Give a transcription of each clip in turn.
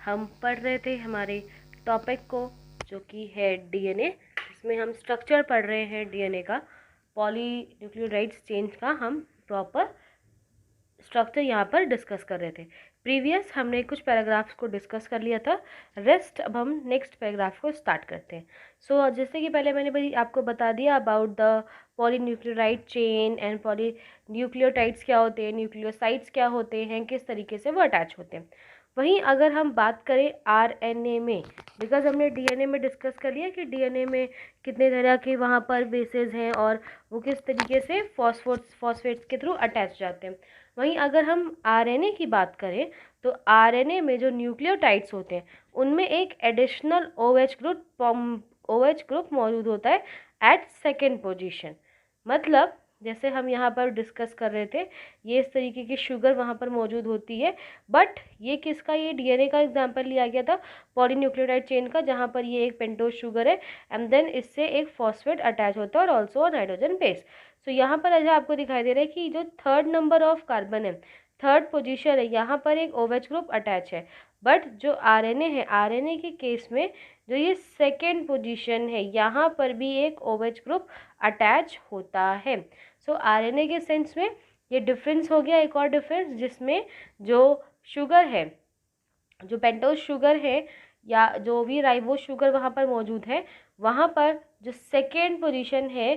हम पढ़ रहे थे हमारे टॉपिक को जो कि है डीएनए, इसमें हम स्ट्रक्चर पढ़ रहे हैं डीएनए का, पॉलीन्यूक्लियोटाइड्स चेन का हम प्रॉपर स्ट्रक्चर यहाँ पर डिस्कस कर रहे थे। प्रीवियस हमने कुछ पैराग्राफ्स को डिस्कस कर लिया था, रेस्ट अब हम नेक्स्ट पैराग्राफ को स्टार्ट करते हैं। सो जैसे कि पहले मैंने आपको बता दिया about the polynucleotide chain and polynucleotides क्या होते हैं, न्यूक्लियोसाइड्स क्या होते हैं, किस तरीके से वो अटैच होते हैं। वहीं अगर हम बात करें आरएनए में, बिकॉज हमने डीएनए में डिस्कस कर लिया कि डीएनए में कितने तरह के वहाँ पर बेसेस हैं और वो किस तरीके से फॉस्फेट्स के थ्रू अटैच जाते हैं। वहीं अगर हम आरएनए की बात करें तो आरएनए में जो न्यूक्लियोटाइड्स होते हैं उनमें एक एडिशनल OH ग्रुप मौजूद होता है एट सेकेंड पोजीशन। मतलब जैसे हम यहाँ पर डिस्कस कर रहे थे, ये इस तरीके की शुगर वहाँ पर मौजूद होती है, बट ये किसका, ये डीएनए का एग्जांपल लिया गया था पॉलीन्यूक्लियोटाइड चेन का, जहाँ पर ये एक पेंटोज शुगर है एंड देन इससे एक फॉस्फेट अटैच होता है और ऑल्सो नाइट्रोजन बेस। तो यहाँ पर ऐसा आपको दिखाई दे रहा है कि जो थर्ड नंबर ऑफ कार्बन है, थर्ड पोजीशन है, यहाँ पर एक OH ग्रुप अटैच है। बट जो आरएनए है, आरएनए के केस में जो ये सेकेंड पोजीशन है, यहाँ पर भी एक OH ग्रुप अटैच होता है। सो आरएनए के सेंस में ये डिफरेंस हो गया। एक और डिफरेंस जिसमें जो शुगर है, जो पेंटोज शुगर है या जो भी राइबोज शुगर वहाँ पर मौजूद है, वहाँ पर जो सेकेंड पोजीशन है,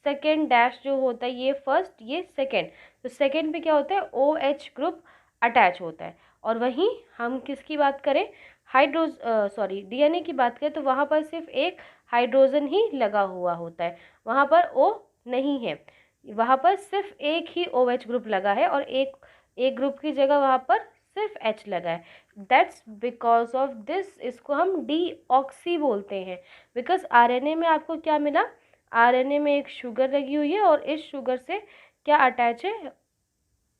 सेकेंड डैश जो होता है, ये फर्स्ट ये सेकेंड, तो सेकेंड पे क्या होता है, OH ग्रुप अटैच होता है। और वहीं हम किसकी बात करें, डीएनए की बात करें तो वहाँ पर सिर्फ एक हाइड्रोजन ही लगा हुआ होता है, वहाँ पर O नहीं है, वहाँ पर सिर्फ एक ही OH ग्रुप लगा है और एक ग्रुप की जगह वहाँ पर सिर्फ H लगा है। दैट्स बिकॉज ऑफ दिस, इसको हम डीऑक्सी बोलते हैं। बिकॉज आरएनए में आपको क्या मिला, आरएनए में एक शुगर लगी हुई है और इस शुगर से क्या अटैच है,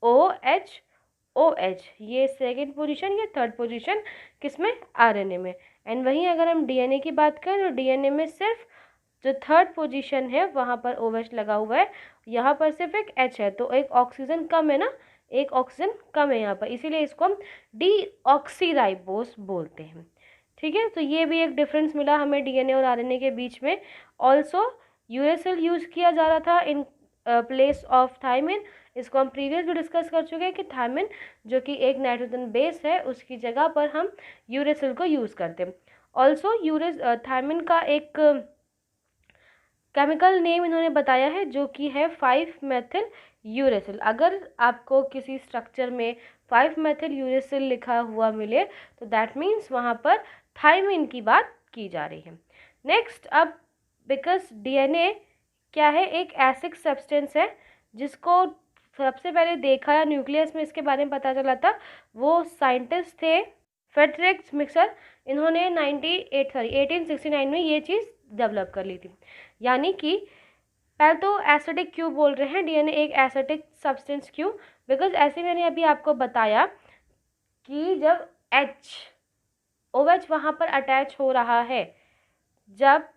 OH, ये सेकेंड पोजीशन, ये थर्ड पोजीशन किसमें, आरएनए में। एंड वहीं अगर हम डीएनए की बात करें तो डीएनए में सिर्फ जो थर्ड पोजीशन है वहाँ पर OH लगा हुआ है, यहाँ पर सिर्फ एक H है, तो एक ऑक्सीजन कम है ना, एक ऑक्सीजन कम है यहाँ पर, इसीलिए इसको हम डीऑक्सीराइबोस बोलते हैं। ठीक है, तो ये भी एक डिफरेंस मिला हमें डीएनए और आरएनए के बीच में। ऑल्सो यूरेसिल यूज़ किया जा रहा था इन प्लेस ऑफ थायमिन, इसको हम प्रीवियस भी डिस्कस कर चुके हैं कि थायमिन जो कि एक नाइट्रोजन बेस है उसकी जगह पर हम यूरेसिल को यूज़ करते हैं। ऑल्सो थायमिन का एक केमिकल नेम इन्होंने बताया है जो कि है 5-मेथिल यूरेसिल। अगर आपको किसी स्ट्रक्चर में 5-मेथिल यूरेसिल लिखा हुआ मिले तो दैट मीन्स वहाँ पर थायमिन की बात की जा रही है। नेक्स्ट, अब बिकॉज डीएनए क्या है, एक एसिड सब्सटेंस है, जिसको सबसे पहले देखा या न्यूक्लियस में इसके बारे में पता चला था, वो साइंटिस्ट थे फ्रेडरिक मिक्सर, इन्होंने 1869 में ये चीज़ डेवलप कर ली थी। यानी कि पहले तो एसिडिक क्यों बोल रहे हैं, डीएनए एक एसिडिक सब्सटेंस क्यों, बिकॉज ऐसे मैंने अभी आपको बताया कि जब OH वहाँ पर अटैच हो रहा है, जब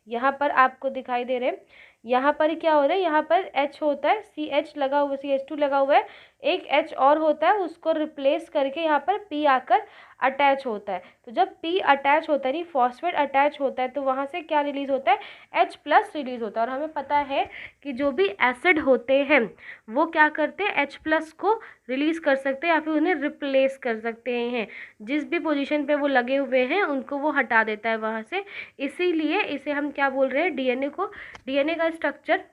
यहाँ पर आपको दिखाई दे रहे हैं, यहाँ पर क्या हो रहा है, यहाँ पर H होता है, CH लगा हुआ, CH2 लगा हुआ है, एक H और होता है, उसको रिप्लेस करके यहाँ पर P आकर अटैच होता है। तो जब P अटैच होता है, नहीं फॉस्फेट अटैच होता है, तो वहाँ से क्या रिलीज होता है, H+ रिलीज होता है। और हमें पता है कि जो भी एसिड होते हैं वो क्या करते हैं, H+ को रिलीज कर सकते हैं या फिर उन्हें रिप्लेस कर सकते हैं, जिस भी पोजीशन पे वो लगे हुए हैं उनको वो हटा देता है वहाँ से। इसीलिए इसे हम क्या बोल रहे हैं, डीएनए का स्ट्रक्चर।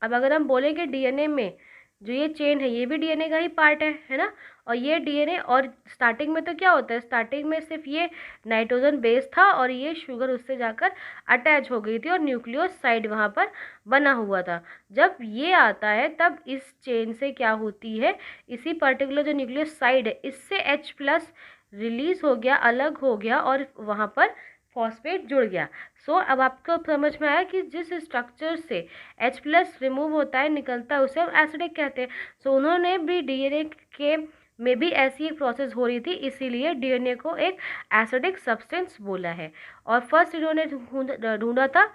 अब अगर हम बोलें कि डीएनए में जो ये चेन है ये भी डीएनए का ही पार्ट है ना, और ये डीएनए, और स्टार्टिंग में तो क्या होता है, स्टार्टिंग में सिर्फ ये नाइट्रोजन बेस था और ये शुगर उससे जाकर अटैच हो गई थी और न्यूक्लियोसाइड वहाँ पर बना हुआ था। जब ये आता है तब इस चेन से क्या होती है, इसी पर्टिकुलर जो न्यूक्लियोसाइड है इससे H+ रिलीज हो गया, अलग हो गया और वहाँ पर फॉस्फेट जुड़ गया। सो अब आपको समझ में आया कि जिस स्ट्रक्चर से H+ रिमूव होता है, निकलता है, उसे हम एसिडिक कहते हैं। सो उन्होंने भी डीएनए के में भी ऐसी एक प्रोसेस हो रही थी, इसीलिए डीएनए को एक एसिडिक सब्सटेंस बोला है। और फर्स्ट इन्होंने ढूंढा था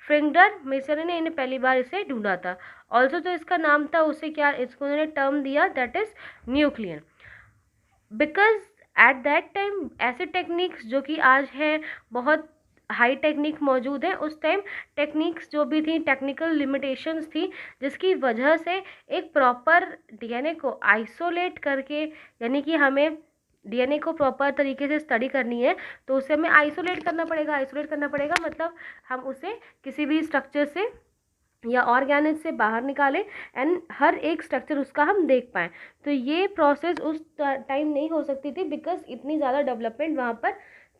फ्रेडरिक मिक्सर ने, इन्हें पहली बार इसे ढूंढा था। ऑल्सो जो इसका नाम था उसे क्या, इसको उन्होंने टर्म दिया, that is nucleon. Because at that time ऐसे टेक्निक्स जो कि आज है बहुत हाई टेक्निक मौजूद है, उस टाइम टेक्निक्स जो भी थी, टेक्निकल लिमिटेशंस थी, जिसकी वजह से एक प्रॉपर डीएनए को आइसोलेट करके, यानी कि हमें डीएनए को प्रॉपर तरीके से स्टडी करनी है तो उसे हमें आइसोलेट करना पड़ेगा। आइसोलेट करना पड़ेगा मतलब हम उसे किसी भी स्ट्रक्चर से या ऑर्गेनेज से बाहर निकालें एंड हर एक स्ट्रक्चर उसका हम देख पाएँ। तो ये प्रोसेस उस टाइम नहीं हो सकती थी बिकॉज इतनी ज़्यादा डेवलपमेंट वहाँ पर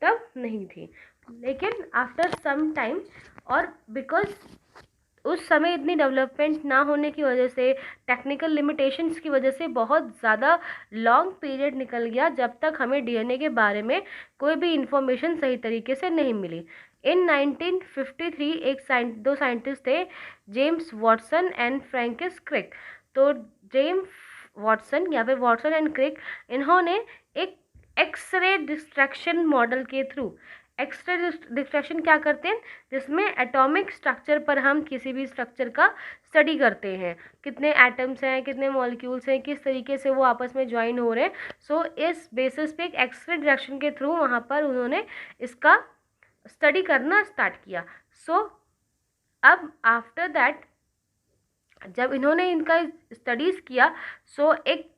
तब नहीं थी। लेकिन आफ्टर सम टाइम, और बिकॉज उस समय इतनी डेवलपमेंट ना होने की वजह से, टेक्निकल लिमिटेशंस की वजह से बहुत ज़्यादा लॉन्ग पीरियड निकल गया जब तक हमें डीएनए के बारे में कोई भी इंफॉर्मेशन सही तरीके से नहीं मिली। इन 1953 दो साइंटिस्ट थे, जेम्स वॉटसन एंड फ्रैंकिस क्रिक। तो जेम्स वॉटसन या फिर वॉटसन एंड क्रिक, इन्होंने एक एक्सरे डिस्ट्रैक्शन मॉडल के थ्रू, एक्सरे डिस्ट्रैक्शन क्या करते हैं, जिसमें एटॉमिक स्ट्रक्चर पर हम किसी भी स्ट्रक्चर का स्टडी करते हैं, कितने एटम्स हैं, कितने मॉलिक्यूल्स हैं, किस तरीके से वो आपस में ज्वाइन हो रहे हैं। सो इस बेसिस पे एक एक्सरे डिस्ट्रैक्शन के थ्रू वहाँ पर उन्होंने इसका स्टडी करना स्टार्ट किया। सो अब आफ्टर दैट जब इन्होंने इनका स्टडीज़ किया, सो एक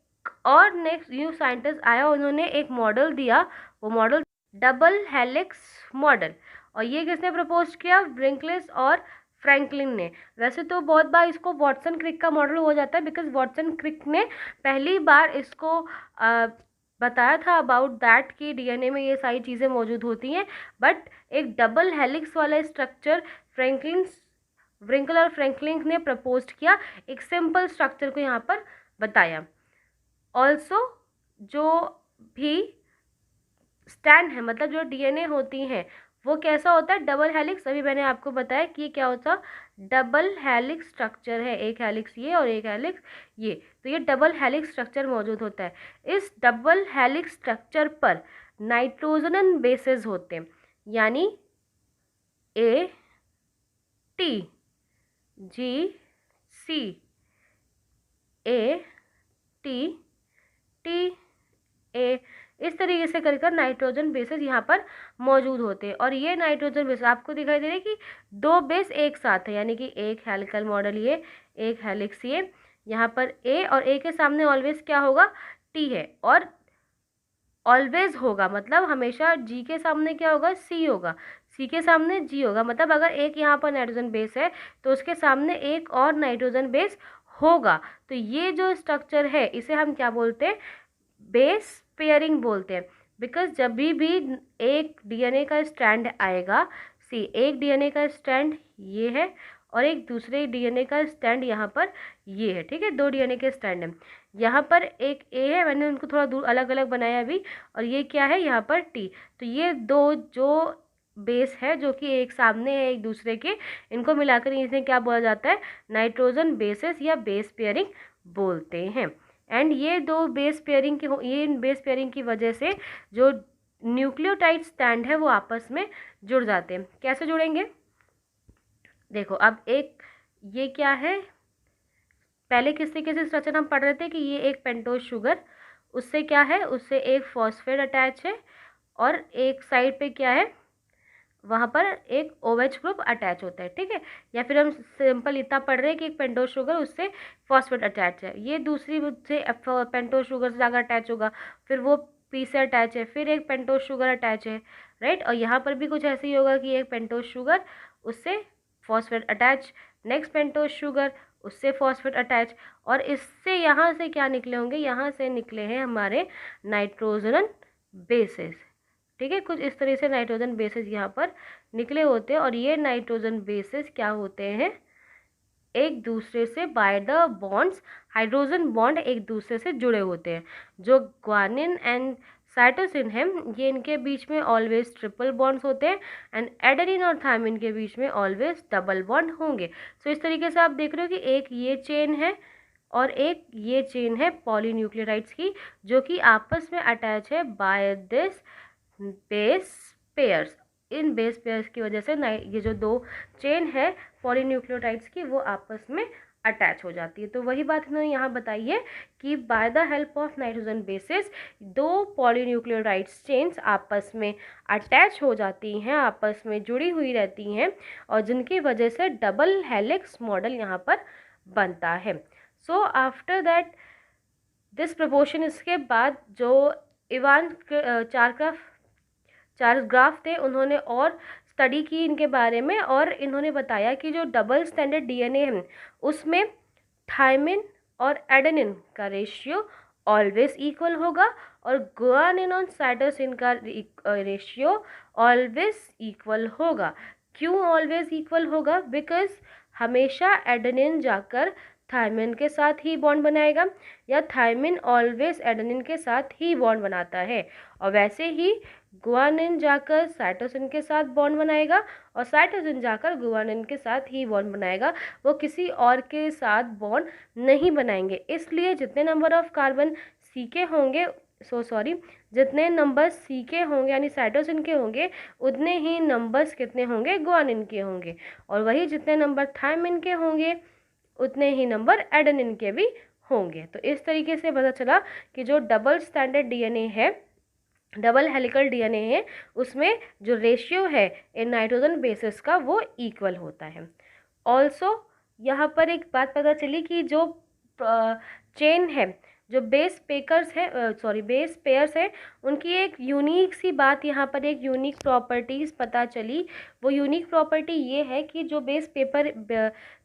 और नेक्स्ट न्यू साइंटिस्ट आया, उन्होंने एक मॉडल दिया, वो मॉडल डबल हेलिक्स मॉडल। और ये किसने प्रपोज किया, ब्रिंकलिस और फ्रैंकलिन ने। वैसे तो बहुत बार इसको वॉटसन क्रिक का मॉडल हो जाता है बिकॉज वॉटसन क्रिक ने पहली बार इसको बताया था अबाउट दैट कि डीएनए में ये सारी चीज़ें मौजूद होती हैं। बट एक डबल हेलिक्स वाला स्ट्रक्चर ब्रिंकल और फ्रैंकलिन ने प्रपोज किया, एक सिंपल स्ट्रक्चर को यहाँ पर बताया। ऑल्सो जो भी स्टैंड है, मतलब जो डीएनए होती हैं, वो कैसा होता है, डबल हेलिक्स। अभी मैंने आपको बताया कि ये क्या होता है, डबल हेलिक्स स्ट्रक्चर है, एक हेलिक्स ये और एक हेलिक्स ये। तो ये डबल हेलिक्स स्ट्रक्चर मौजूद होता है। इस डबल हेलिक्स स्ट्रक्चर पर नाइट्रोजन बेसेस होते हैं, यानी A T G C A T T A, इस तरीके से कर नाइट्रोजन बेसेस यहाँ पर मौजूद होते हैं। और ये नाइट्रोजन बेस आपको दिखाई दे रहे हैं कि दो बेस एक साथ है, यानी कि एक हेलिकल मॉडल ये, एक हेलिक्स ये। यहाँ पर A और A के सामने ऑलवेज क्या होगा, T है, और ऑलवेज होगा मतलब हमेशा G के सामने क्या होगा, C होगा, C के सामने G होगा। मतलब अगर एक यहाँ पर नाइट्रोजन बेस है तो उसके सामने एक और नाइट्रोजन बेस होगा। तो ये जो स्ट्रक्चर है इसे हम क्या बोलते हैं, बेस पेयरिंग बोलते हैं। बिकॉज जब भी एक डीएनए का स्ट्रैंड आएगा, एक डीएनए का स्ट्रैंड ये है और एक दूसरे डीएनए का स्ट्रैंड यहाँ पर ये है, ठीक है, दो डीएनए के स्ट्रैंड हैं। यहाँ पर एक ए है, मैंने उनको थोड़ा दूर अलग अलग बनाया अभी, और ये क्या है यहाँ पर टी। तो ये दो जो बेस है जो कि एक सामने है एक दूसरे के, इनको मिलाकर इसे क्या बोला जाता है, नाइट्रोजन बेसेस या बेस पेयरिंग बोलते हैं। एंड ये दो बेस पेयरिंग की वजह से जो न्यूक्लियोटाइड स्टैंड है वो आपस में जुड़ जाते हैं। कैसे जुड़ेंगे, देखो अब एक ये क्या है, पहले किस तरीके से स्ट्रक्चर हम पढ़ रहे थे कि ये एक पेंटोज शुगर, उससे क्या है, उससे एक फॉस्फेट अटैच है, और एक साइड पे क्या है, वहाँ पर एक OH ग्रुप अटैच होता है, ठीक है। या फिर हम सिंपल इतना पढ़ रहे हैं कि एक पेंटोज शुगर, उससे फॉस्फेट अटैच है, ये दूसरी से पेंटोज शुगर से जाकर अटैच होगा, फिर वो P से अटैच है, फिर एक पेंटोज शुगर अटैच है, राइट। और यहाँ पर भी कुछ ऐसे ही होगा कि एक पेंटोज शुगर, उससे phosphate attach, next pentose sugar, उससे फॉस्फेट अटैच, और इससे यहाँ से क्या निकले होंगे, यहाँ से निकले हैं हमारे नाइट्रोजन बेसेस, ठीक है। कुछ इस तरह से नाइट्रोजन बेसेस यहाँ पर निकले होते हैं। और ये नाइट्रोजन बेसेस क्या होते हैं, एक दूसरे से by the bonds, hydrogen bond एक दूसरे से जुड़े होते हैं। जो ग्वानिन एंड साइटोसिन है, ये इनके बीच में ऑलवेज ट्रिपल बॉन्ड्स होते हैं, एंड एडेनिन और थायमिन के बीच में ऑलवेज डबल बॉन्ड होंगे। सो इस तरीके से आप देख रहे हो कि एक ये चेन है और एक ये चेन है पॉलीन्यूक्लियोटाइड्स की, जो कि आपस में अटैच है बाय दिस बेस पेयर्स। इन बेस पेयर्स की वजह से ये जो दो चेन है पॉलीन्यूक्लियोटाइड्स की, वो आपस में अटैच हो जाती है। तो वही बात इन्होंने यहाँ बताई है कि by the help of nitrogen bases दो पॉलीन्यूक्लियोटाइड्स चेन्स आपस में अटैच हो जाती हैं, आपस में जुड़ी हुई रहती हैं, और जिनकी वजह से डबल हेलिक्स मॉडल यहाँ पर बनता है। So after that this proportion, इसके बाद जो इवान चार्ल्स ग्राफ थे, उन्होंने और स्टडी की इनके बारे में, और इन्होंने बताया कि जो डबल स्टैंडर्ड डीएनए है उसमें थायमिन और एडेनिन का रेशियो ऑलवेज इक्वल होगा, और गुआनिन और साइटोसिन का रेशियो ऑलवेज इक्वल होगा। क्यों ऑलवेज इक्वल होगा? बिकॉज हमेशा एडेनिन जाकर थायमिन के साथ ही बॉन्ड बनाएगा, या थायमिन ऑलवेज एडेनिन के साथ ही बॉन्ड बनाता है, और वैसे ही गुआनिन जाकर साइटोसिन के साथ बॉन्ड बनाएगा, और साइटोसिन जाकर गुआनिन के साथ ही बॉन्ड बनाएगा, वो किसी और के साथ बॉन्ड नहीं बनाएंगे। इसलिए जितने नंबर ऑफ कार्बन सी के होंगे, जितने नंबर सी के होंगे यानी साइटोसिन के होंगे, उतने ही नंबर्स कितने होंगे? गुआनिन के होंगे, और वही जितने नंबर थायमिन के होंगे उतने ही नंबर एडेनिन के भी होंगे। तो इस तरीके से पता चला कि जो डबल स्टैंडर्ड डीएनए है, डबल हेलिकल डीएनए है, उसमें जो रेशियो है इन नाइट्रोजन बेसिस का वो इक्वल होता है। ऑल्सो यहाँ पर एक बात पता चली कि जो चेन है, जो बेस पेयर्स है, उनकी एक यूनिक सी बात, यहाँ पर एक यूनिक प्रॉपर्टीज़ पता चली। वो यूनिक प्रॉपर्टी ये है कि जो बेस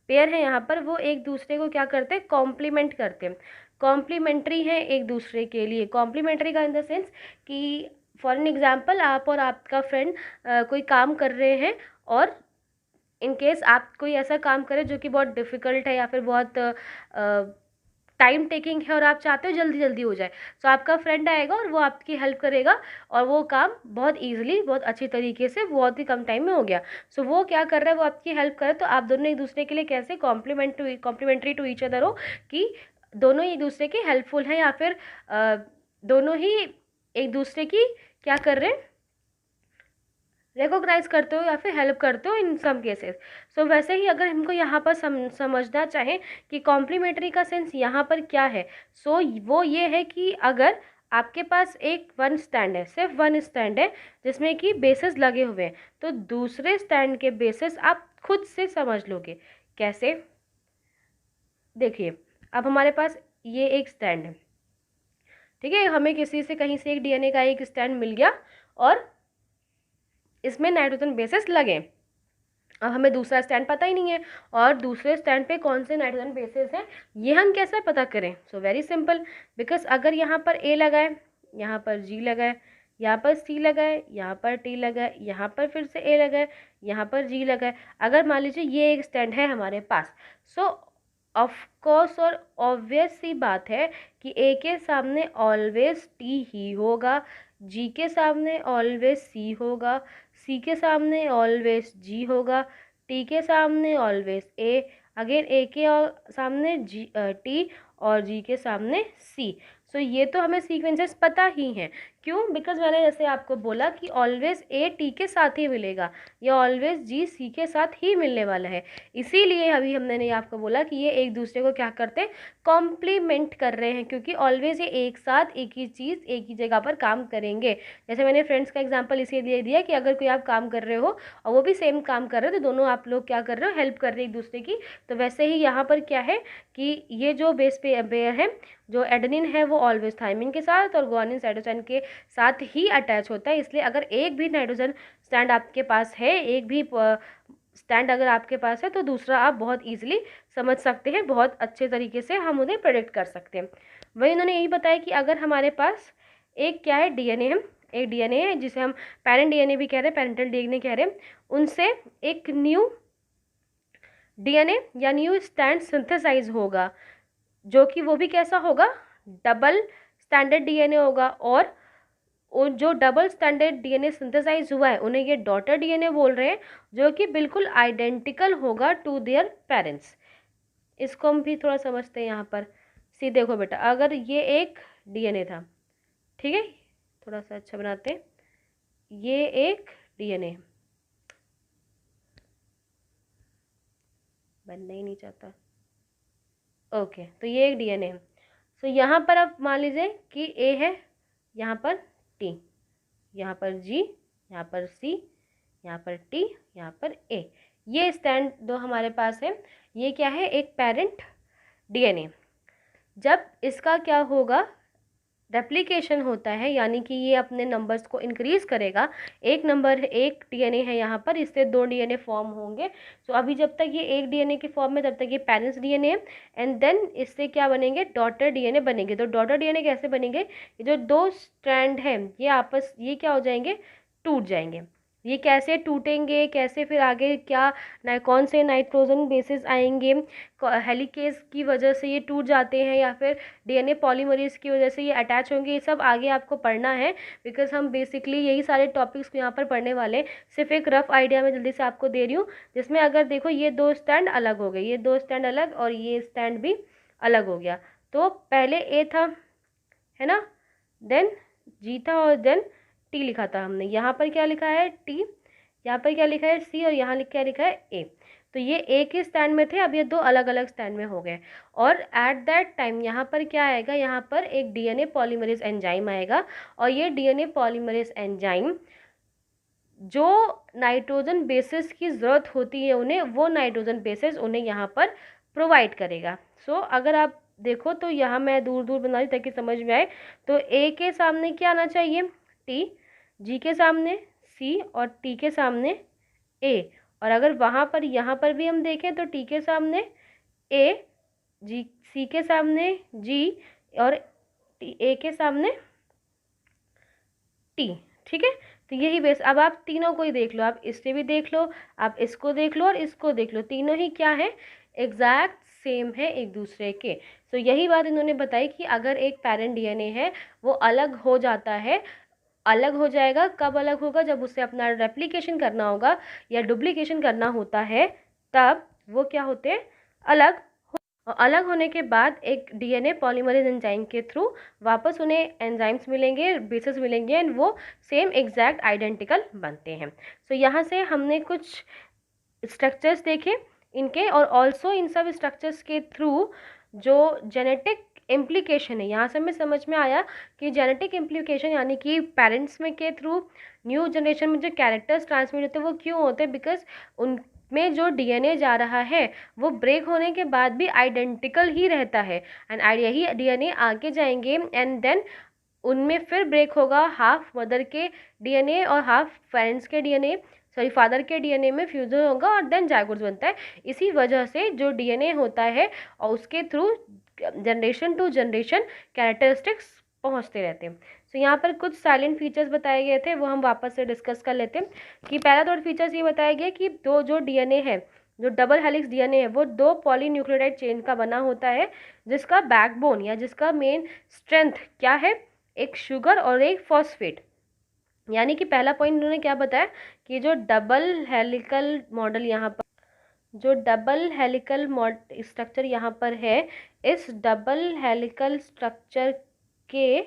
पेयर है यहाँ पर, वो एक दूसरे को क्या करते हैं? कॉम्प्लीमेंट करते हैं, कॉम्प्लीमेंट्री है एक दूसरे के लिए। कॉम्प्लीमेंट्री का इन द सेंस कि फॉर एन एग्जाम्पल, आप और आपका फ्रेंड कोई काम कर रहे हैं, और इन केस आप कोई ऐसा काम करें जो कि बहुत डिफ़िकल्ट है या फिर बहुत टाइम टेकिंग है, और आप चाहते हो जल्दी जल्दी हो जाए, तो आपका फ्रेंड आएगा और वो आपकी हेल्प करेगा, और वो काम बहुत ईजिली, बहुत अच्छी तरीके से, बहुत ही कम टाइम में हो गया। सो वो क्या कर रहा है? वो आपकी हेल्प करे, तो आप दोनों एक दूसरे के लिए कैसे कॉम्प्लीमेंट्री टू ईच अदर हो, कि दोनों एक दूसरे के हेल्पफुल हैं, या फिर दोनों ही एक दूसरे की क्या कर रहे हैं? रिकॉग्नाइज करते हो या फिर हेल्प करते हो इन सम केसेस। सो वैसे ही अगर हमको यहाँ पर समझना चाहें कि कॉम्प्लीमेंट्री का सेंस यहाँ पर क्या है, सो वो ये है कि अगर आपके पास एक वन स्टैंड है, सिर्फ वन स्टैंड है जिसमें कि बेसिस लगे हुए हैं, तो दूसरे स्टैंड के बेसिस आप खुद से समझ लोगे। कैसे? देखिए, अब हमारे पास ये एक स्टैंड है, ठीक है, हमें किसी से कहीं से एक डीएनए का एक स्टैंड मिल गया, और इसमें नाइट्रोजन बेसिस लगे। अब हमें दूसरा स्टैंड पता ही नहीं है, और दूसरे स्टैंड पे कौन से नाइट्रोजन बेसिस हैं ये हम कैसे पता करें? सो वेरी सिंपल, बिकॉज अगर यहाँ पर ए लगाए, यहाँ पर जी लगाए, यहाँ पर सी लगाए, यहाँ पर टी लगाए, यहाँ पर फिर से ए लगाए, यहाँ पर जी लगाए, अगर मान लीजिए ये एक स्टैंड है हमारे पास, सो ऑफ कोर्स और ऑब्वियस सी बात है कि ए के सामने ऑलवेज टी ही होगा, जी के सामने ऑलवेज सी होगा, सी के सामने ऑलवेज जी होगा, टी के सामने ऑलवेज ए, अगेन ए के सामने जी टी, और जी के सामने सी। सो ये तो हमें सीक्वेंसेस पता ही हैं। क्यों? बिकॉज मैंने जैसे आपको बोला कि ऑलवेज ए टी के साथ ही मिलेगा, या ऑलवेज जी सी के साथ ही मिलने वाला है। इसीलिए अभी हमने आपको बोला कि ये एक दूसरे को क्या करते हैं? कॉम्प्लीमेंट कर रहे हैं, क्योंकि ऑलवेज ये एक साथ एक ही चीज़ एक ही जगह पर काम करेंगे। जैसे मैंने फ्रेंड्स का एग्जांपल इसलिए दिया कि अगर कोई आप काम कर रहे हो और वो भी सेम काम कर रहे हो, तो दोनों आप लोग क्या कर रहे हो? हेल्प कर रहे हैं एक दूसरे की। तो वैसे ही यहाँ पर क्या है कि ये जो बेस पेयर है, जो एडेनिन है वो ऑलवेज थायमिन के साथ और गुआनिन साइटोसिन के साथ ही अटैच होता है। इसलिए अगर एक भी नाइट्रोजन स्टैंड आपके पास है, एक भी स्टैंड अगर आपके पास है, तो दूसरा आप बहुत ईजिली समझ सकते हैं, बहुत अच्छे तरीके से हम उन्हें प्रेडिक्ट कर सकते हैं। वही उन्होंने यही बताया कि अगर हमारे पास एक क्या है? डीएनए है, एक डीएनए है जिसे हम पेरेंट डीएनए भी कह रहे हैं, पेरेंटल डीएनए कह रहे हैं, उनसे एक न्यू डीएनए या न्यू स्टैंड सिंथेसाइज होगा, जो कि वो भी कैसा होगा? डबल स्टैंडर्ड डीएनए होगा। और जो डबल स्टैंडर्ड डीएनए सिंथेसाइज हुआ है उन्हें ये डॉटर डीएनए बोल रहे हैं, जो कि बिल्कुल आइडेंटिकल होगा टू देयर पेरेंट्स। इसको हम भी थोड़ा समझते हैं यहाँ पर। सी देखो बेटा, अगर ये एक डीएनए था, ठीक है, थोड़ा सा अच्छा बनाते हैं, ये एक डीएनए बनना ही नहीं चाहता, ओके, तो ये एक डीएनए है। सो यहाँ पर आप मान लीजिए कि ए है, यहाँ पर टी, यहाँ पर जी, यहाँ पर सी, यहाँ पर टी, यहाँ पर ए। ये स्टैंड दो हमारे पास है। ये क्या है, एक पेरेंट डीएनए। जब इसका क्या होगा, रेप्लिकेशन होता है, यानी कि ये अपने नंबर्स को इंक्रीज करेगा। एक नंबर, एक डीएनए है यहाँ पर, इससे दो डीएनए फॉर्म होंगे। सो अभी जब तक ये एक डीएनए के फॉर्म में, तब तक ये पेरेंट्स डीएनए है। एंड देन इससे क्या बनेंगे, डॉटर डीएनए बनेंगे। तो डॉटर डीएनए कैसे बनेंगे, ये जो दो स्ट्रैंड है ये आपस, ये क्या हो जाएंगे, टूट जाएंगे। ये कैसे टूटेंगे, कैसे फिर आगे क्या कौन से नाइट्रोजन बेसिस आएंगे, हेलिकेज की वजह से ये टूट जाते हैं, या फिर डीएनए पॉलीमरेज की वजह से ये अटैच होंगे, ये सब आगे आपको पढ़ना है। बिकॉज हम बेसिकली यही सारे टॉपिक्स यहाँ पर पढ़ने वाले। सिर्फ एक रफ आइडिया मैं जल्दी से आपको दे रही हूँ, जिसमें अगर देखो ये दो स्टैंड अलग हो गए, ये दो स्टैंड अलग और ये स्टैंड भी अलग हो गया। तो पहले ए था, है ना, देन जी था, और देन टी लिखा था हमने। यहाँ पर क्या लिखा है, टी, यहाँ पर क्या लिखा है, सी, और यहाँ क्या लिखा है, ए। तो ये एक ही स्टैंड में थे, अब ये दो अलग अलग स्टैंड में हो गए। और एट दैट टाइम यहाँ पर क्या आएगा, यहाँ पर एक डीएनए पॉलीमरेज एंजाइम आएगा। और ये डीएनए पॉलीमरेज एंजाइम जो नाइट्रोजन बेसिस की ज़रूरत होती है उन्हें, वो नाइट्रोजन बेसिस उन्हें यहाँ पर प्रोवाइड करेगा। सो अगर आप देखो तो यहाँ मैं दूर दूर बना रही ताकि समझ में आए। तो ए के सामने क्या आना चाहिए, टी, जी के सामने सी, और टी के सामने ए। और अगर वहाँ पर यहाँ पर भी हम देखें तो टी के सामने ए, जी, सी के सामने जी, और ए के सामने टी। ठीक है, तो यही बेस। अब आप तीनों को ही देख लो, आप इससे भी देख लो, आप इसको देख लो और इसको देख लो, तीनों ही क्या है, एग्जैक्ट सेम है एक दूसरे के। तो यही बात इन्होंने बताई कि अगर एक पेरेंट डीएनए है वो अलग हो जाता है, अलग हो जाएगा, कब अलग होगा, जब उसे अपना रेप्लिकेशन करना होगा या डुप्लीकेशन करना होता है, तब वो क्या होते हैं, अलग। और अलग होने के बाद एक डीएनए पॉलीमरेज एंजाइम के थ्रू वापस उन्हें एंजाइम्स मिलेंगे, बेसिस मिलेंगे, एंड वो सेम एग्जैक्ट आइडेंटिकल बनते हैं। सो यहाँ से हमने कुछ स्ट्रक्चर्स देखे इनके, और ऑल्सो इन सब स्ट्रक्चर्स के थ्रू जो जेनेटिक इम्प्लीकेशन है, यहाँ से हमें समझ में आया कि जेनेटिक इम्प्लीकेशन यानी कि पेरेंट्स में के थ्रू न्यू जनरेशन में जो कैरेक्टर्स ट्रांसमिट होते हैं वो क्यों होते हैं, बिकॉज उन में जो डीएनए जा रहा है वो ब्रेक होने के बाद भी आइडेंटिकल ही रहता है। एंड यही डीएनए आगे जाएंगे एंड देन उनमें फिर ब्रेक होगा, हाफ मदर के डीएनए और हाफ पेरेंट्स के डीएनए, सॉरी फादर के डीएनए में फ्यूजन होगा और देन जायगोट्स बनता है। इसी वजह से जो डीएनए होता है और उसके through generation to generation characteristics पहुंचते रहते हैं। सो यहाँ पर कुछ साइलेंट फीचर्स बताए गए थे, वो हम वापस से डिस्कस कर लेते हैं। कि पहला दो फीचर्स ये बताया गया कि दो जो डीएनए है, जो डबल हेलिक्स डीएनए है, वो दो पॉलीन्यूक्लियोटाइड चेन का बना होता है, जिसका बैकबोन या जिसका मेन स्ट्रेंथ क्या है, एक शुगर और एक फॉस्फेट। यानी कि पहला पॉइंट उन्होंने क्या बताया कि जो डबल हेलिकल मॉडल यहाँ पर, जो डबल हेलिकल स्ट्रक्चर यहाँ पर है, इस डबल हेलिकल स्ट्रक्चर के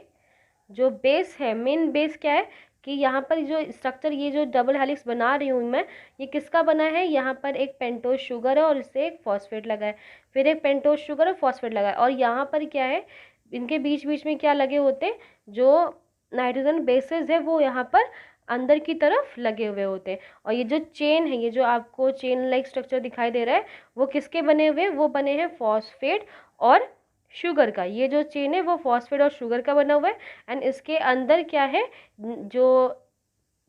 जो बेस है, मेन बेस क्या है कि यहाँ पर जो स्ट्रक्चर, ये जो डबल हेलिक्स बना रही हूँ मैं, ये किसका बना है, यहाँ पर एक पेंटोज शुगर है और इससे एक फॉस्फेट लगा है, फिर एक पेंटोज शुगर और फॉस्फेट लगा है, और यहाँ पर क्या है, इनके बीच बीच में क्या लगे होते, जो नाइट्रोजन बेसेस है वो यहाँ पर अंदर की तरफ लगे हुए होते हैं। और ये जो चेन है, ये जो आपको चेन लाइक स्ट्रक्चर दिखाई दे रहा है, वो किसके बने हुए हैं, वो बने हैं फॉस्फेट और शुगर का। ये जो चेन है वो फॉस्फेट और शुगर का बना हुआ है, एंड इसके अंदर क्या है, जो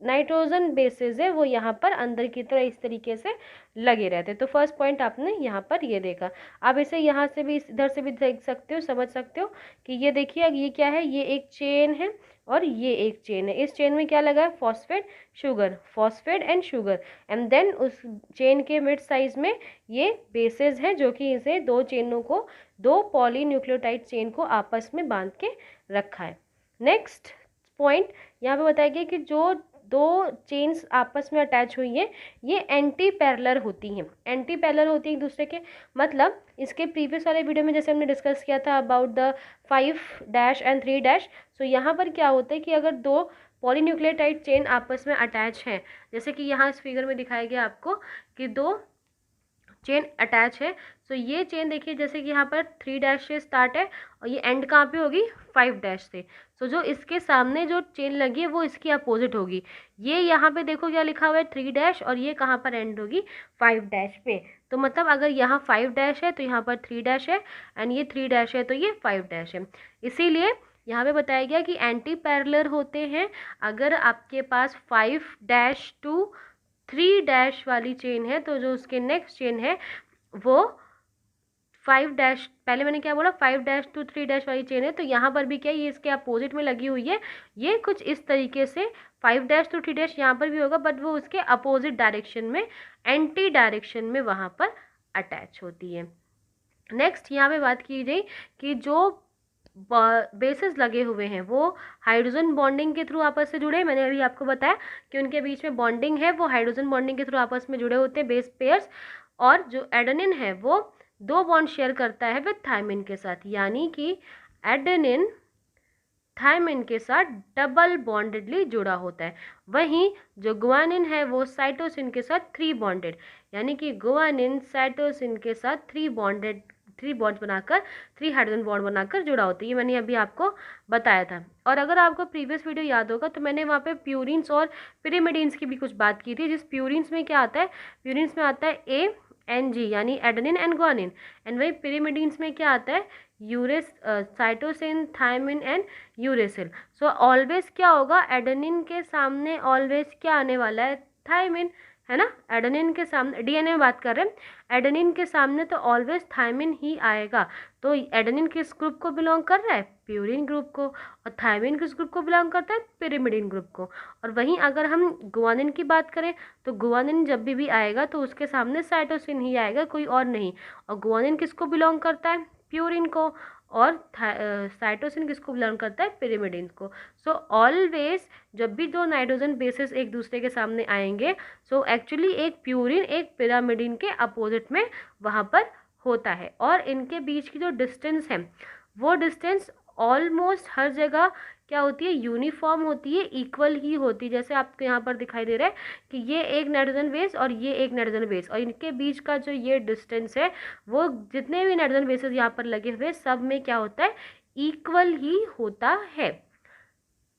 नाइट्रोजन बेसिस है वो यहाँ पर अंदर की तरह इस तरीके से लगे रहते हैं। तो फर्स्ट पॉइंट आपने यहाँ पर ये देखा। आप इसे यहाँ से भी इधर से भी देख सकते हो, समझ सकते हो कि ये देखिए ये क्या है, ये एक चेन है और ये एक चेन है। इस चेन में क्या लगा है, phosphate sugar, phosphate and sugar, and then उस चेन के मिड साइज में ये बेसिस है जो कि इसे दो चेनों को, दो पॉलीन्यूक्लियोटाइड चेन को आपस में बांध के रखा है। नेक्स्ट पॉइंट यहाँ पे बताया गया कि जो दो चेन्स आपस में अटैच हुई हैं ये एंटी पैरेलल होती हैं। एंटी पैरेलल होती हैं एक दूसरे के, मतलब इसके प्रीवियस वाले वीडियो में जैसे हमने डिस्कस किया था अबाउट द 5' एंड 3', सो यहाँ पर क्या होता है कि अगर दो पॉलीन्यूक्लियोटाइड चेन आपस में अटैच हैं, जैसे कि यहाँ इस फिगर में दिखाया गया आपको कि दो चेन अटैच है। सो ये चेन देखिए जैसे कि यहाँ पर 3 डैश से स्टार्ट है और ये एंड कहाँ पे होगी 5 डैश से। सो जो इसके सामने जो चेन लगी है वो इसकी अपोजिट होगी। ये यहाँ पे देखो क्या लिखा हुआ है 3 डैश और ये कहाँ पर एंड होगी 5 डैश पे। तो मतलब अगर यहाँ 5 डैश है तो यहाँ पर 3 डैश है एंड ये 3 डैश है तो ये 5 डैश है। इसीलिए यहाँ पे बताया गया कि एंटी पैरेलल होते हैं अगर आपके पास 5 डैश टू 3 डैश वाली चेन है तो जो उसके नेक्स्ट चेन है वो 5 डैश, पहले मैंने क्या बोला 5 डैश टू 3 डैश वाली चेन है तो यहाँ पर भी क्या ये इसके अपोजिट में लगी हुई है। ये कुछ इस तरीके से 5 डैश टू 3 डैश यहाँ पर भी होगा बट वो उसके अपोजिट डायरेक्शन में, एंटी डायरेक्शन में वहाँ पर अटैच होती है। नेक्स्ट यहाँ पे बात की जाए कि जो बेसिस लगे हुए हैं वो हाइड्रोजन बॉन्डिंग के थ्रू आपस से जुड़े। मैंने अभी आपको बताया कि उनके बीच में बॉन्डिंग है, वो हाइड्रोजन बॉन्डिंग के थ्रू आपस में जुड़े होते हैं बेस पेयर्स। और जो एडेनिन है वो 2 बॉन्ड शेयर करता है विद थायमिन के साथ, यानी कि एडेनिन थायमिन के साथ डबल बॉन्डेडली जुड़ा होता है। वहीं जो गुआनिन है वो साइटोसिन के साथ 3 बॉन्डेड, यानी कि गुआनिन साइटोसिन के साथ 3 बॉन्ड्स बनाकर 3 हाइड्रोजन बॉन्ड बनाकर जुड़ा होता है। ये मैंने अभी आपको बताया था। और अगर आपको प्रीवियस वीडियो याद होगा तो मैंने वहाँ पे प्यूरिन्स और पिरिमिडीन्स की भी कुछ बात की थी। जिस प्यूरिन्स में क्या आता है, प्यूरिन्स में आता है ANG यानी एडेनिन एंड गुआनिन, एंड वही पिरिमिडीन्स में क्या आता है cytosine, thymine and uracil. So always क्या होगा, एडेनिन के सामने ऑलवेज क्या आने वाला है, थायमिन, है ना। एडेनिन के सामने, डीएनए में बात कर रहे हैं, एडेनिन के सामने तो ऑलवेज थायमिन ही आएगा। तो एडेनिन किस ग्रुप को बिलोंग कर रहा है, प्यूरिन ग्रुप को, और थायमिन किस ग्रुप को बिलोंग करता है, पिरिमिडिन ग्रुप को। और वहीं अगर हम गुआनिन की बात करें तो गुआनिन जब भी आएगा तो उसके सामने साइटोसिन ही आएगा, कोई और नहीं। और गुआनिन किसको बिलोंग करता है, प्यूरिन को, और साइटोसिन किसको बिलोंग करता है, पिरिमिडिन को। सो ऑलवेज जब भी 2 नाइट्रोजन बेसिस एक दूसरे के सामने आएंगे सो एक्चुअली एक प्यूरिन एक पिरामिडिन के अपोजिट में वहाँ पर होता है। और इनके बीच की जो डिस्टेंस है वो डिस्टेंस ऑलमोस्ट हर जगह क्या होती है, यूनिफॉर्म होती है, इक्वल ही होती है। जैसे आपको यहाँ पर दिखाई दे रहा है कि ये एक नाइट्रोजन बेस और ये एक नाइट्रोजन बेस, और इनके बीच का जो ये डिस्टेंस है वो जितने भी नाइट्रोजन बेसेस यहाँ पर लगे हुए सब में क्या होता है, इक्वल ही होता है।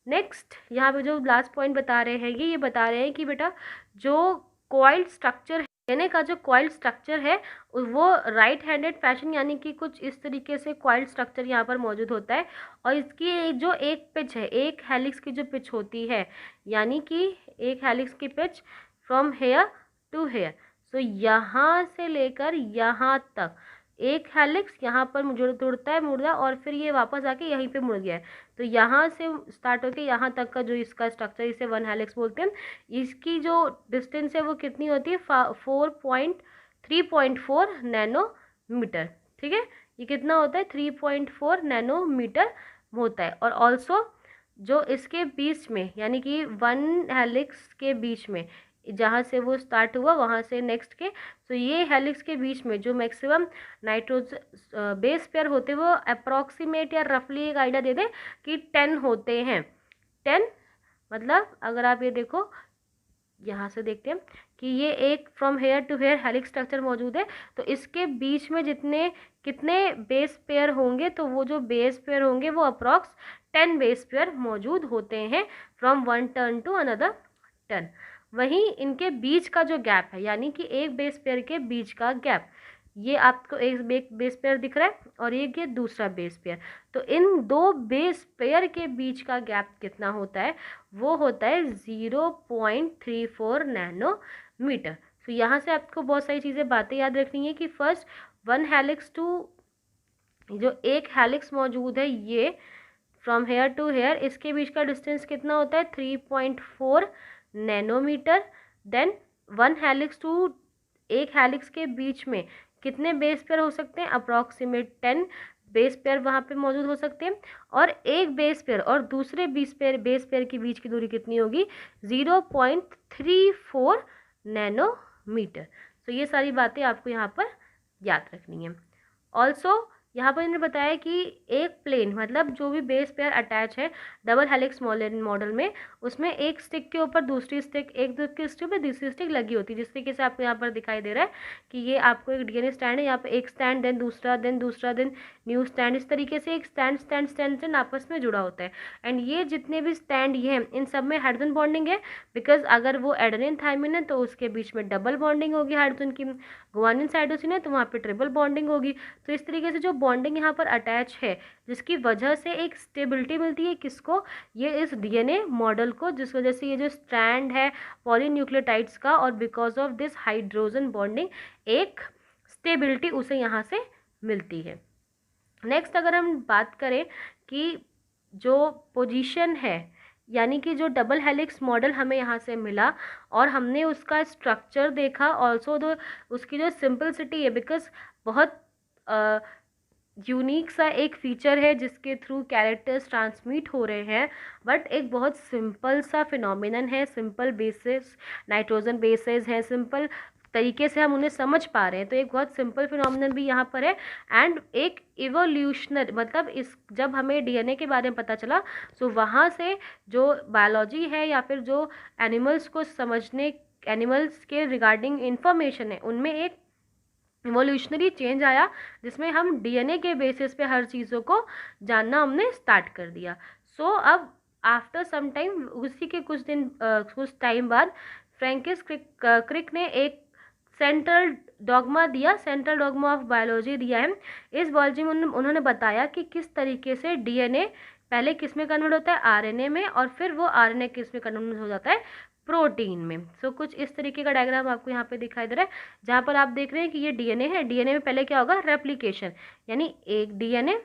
नेक्स्ट यहाँ पे जो लास्ट पॉइंट बता रहे हैं ये बता रहे हैं कि बेटा जो कॉइल्ड स्ट्रक्चर डीएनए का जो कॉइल्ड स्ट्रक्चर है वो राइट हैंडेड फैशन, यानी कि कुछ इस तरीके से कॉइल्ड स्ट्रक्चर यहाँ पर मौजूद होता है। और इसकी जो एक पिच है, एक हेलिक्स की जो पिच होती है, यानी कि एक हेलिक्स की pitch from here to here, so यहाँ से लेकर यहाँ तक एक हेलिक्स यहाँ पर जुड़ता है मुड़ा, और फिर ये वापस आके यहीं पे मुड़ गया है। तो यहाँ से स्टार्ट होके यहाँ तक का जो इसका स्ट्रक्चर, इसे 1 हेलिक्स बोलते हैं। इसकी जो डिस्टेंस है वो कितनी होती है, 3.4 नैनोमीटर। ठीक है, ये कितना होता है, 3.4 नैनोमीटर होता है। और ऑल्सो जो इसके बीच में, यानी कि 1 हेलिक्स के बीच में, जहाँ से वो स्टार्ट हुआ वहाँ से नेक्स्ट के, तो ये हेलिक्स के बीच में जो मैक्सिमम नाइट्रोजन बेस पेयर होते हैं वो अप्रॉक्सीमेट या रफली एक आइडिया दे दें कि 10 होते हैं। 10 मतलब अगर आप ये देखो, यहाँ से देखते हैं कि ये एक from here to here helix structure मौजूद है, तो इसके बीच में कितने बेस पेयर होंगे, तो वो जो बेस पेयर होंगे वो अप्रॉक्स 10 बेस पेयर मौजूद होते हैं from 1 turn to another turn. वहीं इनके बीच का जो गैप है, यानी कि एक बेस पेयर के बीच का गैप, ये आपको एक बेस पेयर दिख रहा है और ये दूसरा बेस पेयर, तो इन 2 बेस पेयर के बीच का गैप कितना होता है, वो होता है 0.34 नैनोमीटर। तो यहाँ से आपको बहुत सारी चीज़ें बातें याद रखनी है कि फर्स्ट 1 हेलिक्स टू, जो एक हेलिक्स मौजूद है ये फ्रॉम हेयर टू हेयर, इसके बीच का डिस्टेंस कितना होता है, 3.4 नैनोमीटर। देन 1 हेलिक्स टू, एक हेलिक्स के बीच में कितने बेस पेयर हो सकते हैं, अप्रॉक्सीमेट 10 बेस पेयर वहाँ पे मौजूद हो सकते हैं। और एक बेस पेयर और दूसरे बेस पेयर के बीच की दूरी कितनी होगी, 0.34 नैनोमीटर। तो ये सारी बातें आपको यहाँ पर याद रखनी है। ऑल्सो यहाँ पर इन्होंने बताया कि एक प्लेन मतलब जो भी बेस पेयर अटैच है डबल हेलिक्स मॉडल में, उसमें एक स्टिक के ऊपर दूसरी स्टिक, एक स्टिक पे दूसरी स्टिक लगी होती है, जिस तरीके से आपको यहाँ पर दिखाई दे रहा है कि ये आपको एक डीएनए स्टैंड है, यहाँ पे एक स्टैंड देन दूसरा देन न्यू स्टैंड, इस तरीके से एक स्टैंड आपस में जुड़ा होता है। एंड ये जितने भी स्टैंड ये हैं इन सब में हाइड्रोजन बॉन्डिंग है, बिकॉज अगर वो एडेनिन थायमिन है तो उसके बीच में डबल बॉन्डिंग होगी हाइड्रोजन की, गुआनिन साइटोसिन है तो वहाँ पे ट्रिपल बॉन्डिंग होगी। तो इस तरीके से जो बॉन्डिंग यहाँ पर अटैच है, जिसकी वजह से एक स्टेबिलिटी मिलती है किसको, ये इस डीएनए मॉडल को, जिस वजह से ये जो स्ट्रैंड है पॉलीन्यूक्लियोटाइड्स का, और because of this hydrogen bonding एक स्टेबिलिटी उसे यहाँ से मिलती है। नेक्स्ट अगर हम बात करें कि जो पोजीशन है, यानी कि जो डबल हेलिक्स मॉडल हमें यहाँ से मिला और हमने उसका स्ट्रक्चर देखा, ऑल्सो दो उसकी जो सिंपलिसिटी है, बिकॉज बहुत यूनिक सा एक फीचर है जिसके थ्रू कैरेक्टर्स ट्रांसमिट हो रहे हैं, बट एक बहुत सिंपल सा फिनोमिनन है, सिंपल बेसिस नाइट्रोजन बेसेस हैं, सिंपल तरीके से हम उन्हें समझ पा रहे हैं, तो एक बहुत सिंपल फिनोमिनन भी यहाँ पर है। एंड एक इवोल्यूशनर मतलब इस जब हमें डीएनए के बारे में पता चला, सो वहाँ से जो बायोलॉजी है या फिर जो एनिमल्स को समझने, एनिमल्स के रिगार्डिंग इंफॉर्मेशन है, उनमें एक इवोल्यूशनरी चेंज आया, जिसमें हम डीएनए के बेसिस पे हर चीज़ों को जानना हमने स्टार्ट कर दिया। सो अब आफ्टर सम टाइम, उसी के कुछ टाइम बाद फ्रैंकिस क्रिक ने एक सेंट्रल डॉगमा ऑफ बायोलॉजी दिया है। इस बायोलॉजी में उन्होंने बताया कि किस तरीके से डीएनए पहले किस में कन्वर्ट होता है, आरएनए में, और फिर वो आरएनए किस में कन्वर्ट हो जाता है, प्रोटीन में। सो कुछ इस तरीके का डायग्राम आपको यहाँ पे दिखाई दे रहा है, जहाँ पर आप देख रहे हैं कि ये डीएनए है, डीएनए में पहले क्या होगा, रेप्लिकेशन, यानी एक डीएनए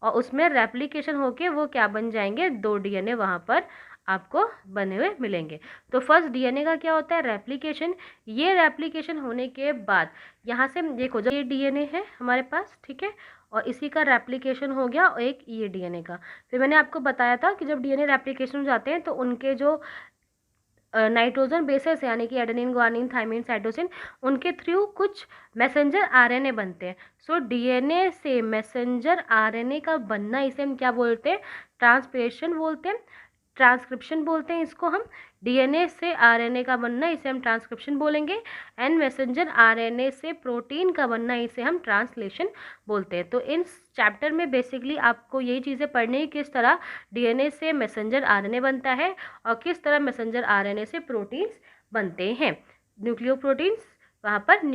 और उसमें रेप्लिकेशन होके वो क्या बन जाएंगे, दो डीएनए वहाँ पर आपको बने हुए मिलेंगे। तो फर्स्ट डीएनए का क्या होता है, रेप्लिकेशन। ये रेप्लिकेशन होने के बाद यहाँ से देखो, जब ये डीएनए है हमारे पास, ठीक है, और इसी का रेप्लिकेशन हो गया और एक ये डीएनए का। फिर मैंने आपको बताया था कि जब डीएनए रेप्लिकेशन हो जाते हैं तो उनके जो नाइट्रोजन बेसेस यानी कि एडेनिन, गुआनिन, थायमिन, साइटोसिन, उनके थ्रू कुछ मैसेंजर आरएनए बनते हैं। सो डीएनए से मैसेंजर आरएनए का बनना, इसे हम क्या बोलते हैं, ट्रांसक्रिप्शन बोलते हैं, ट्रांसक्रिप्शन बोलते हैं इसको हम। डीएनए से आरएनए का बनना, इसे हम ट्रांसक्रिप्शन बोलेंगे। एंड मैसेंजर आरएनए से प्रोटीन का बनना, इसे हम ट्रांसलेशन बोलते हैं। तो इन चैप्टर में बेसिकली आपको यही चीज़ें पढ़नी है, किस तरह डीएनए से मैसेंजर आरएनए बनता है और किस तरह मैसेंजर आरएनए से प्रोटीन्स बनते हैं, न्यूक्लियोप्रोटीन्स वहाँ पर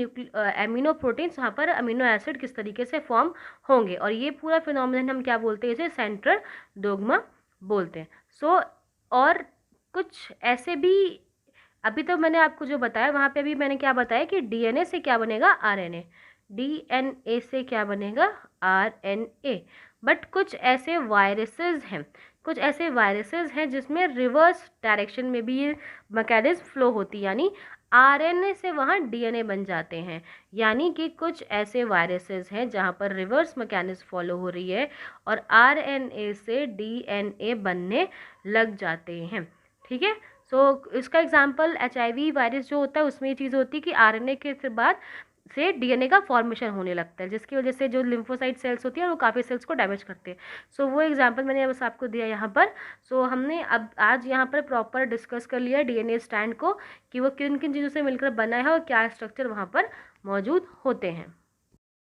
एमिनो प्रोटीन्स, वहाँ पर अमीनो एसिड किस तरीके से फॉर्म होंगे, और ये पूरा फिनोमिनन हम क्या बोलते हैं, इसे सेंट्रल डोग्मा बोलते हैं। सो और कुछ ऐसे भी, अभी तो मैंने आपको जो बताया वहाँ पे अभी मैंने क्या बताया कि डीएनए से क्या बनेगा, आरएनए, डीएनए से क्या बनेगा, आरएनए। बट कुछ ऐसे वायरसेस हैं जिसमें रिवर्स डायरेक्शन में भी ये मैकेनिज्म फ्लो होती है, यानी आरएनए से वहाँ डीएनए बन जाते हैं। यानी कि कुछ ऐसे वायरसेस हैं जहाँ पर रिवर्स मैकेनिज्म फॉलो हो रही है और आरएनए से डीएनए बनने लग जाते हैं, ठीक है। सो इसका एग्जांपल एचआईवी वायरस जो होता है, उसमें ये चीज़ होती है कि आरएनए के बाद से डीएनए का फॉर्मेशन होने लगता है, जिसकी वजह से जो लिम्फोसाइट सेल्स होती है वो काफ़ी सेल्स को डैमेज करते हैं। सो वो एग्जांपल मैंने बस आपको दिया यहाँ पर। सो हमने अब आज यहाँ पर प्रॉपर डिस्कस कर लिया डीएनए स्टैंड को, कि वो किन किन चीज़ों से मिलकर बना है और क्या स्ट्रक्चर वहाँ पर मौजूद होते हैं।